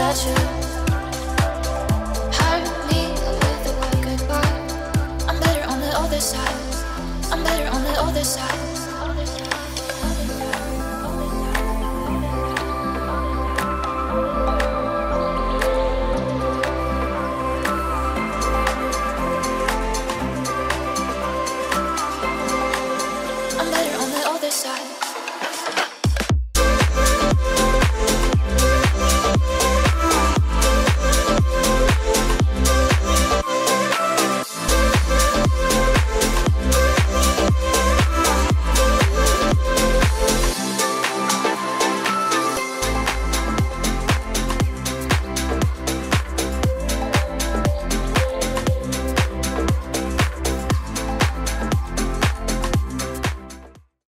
that you hurt me with a word goodbye. I'm better on the other side. I'm better on the other side. I'm better on the other side.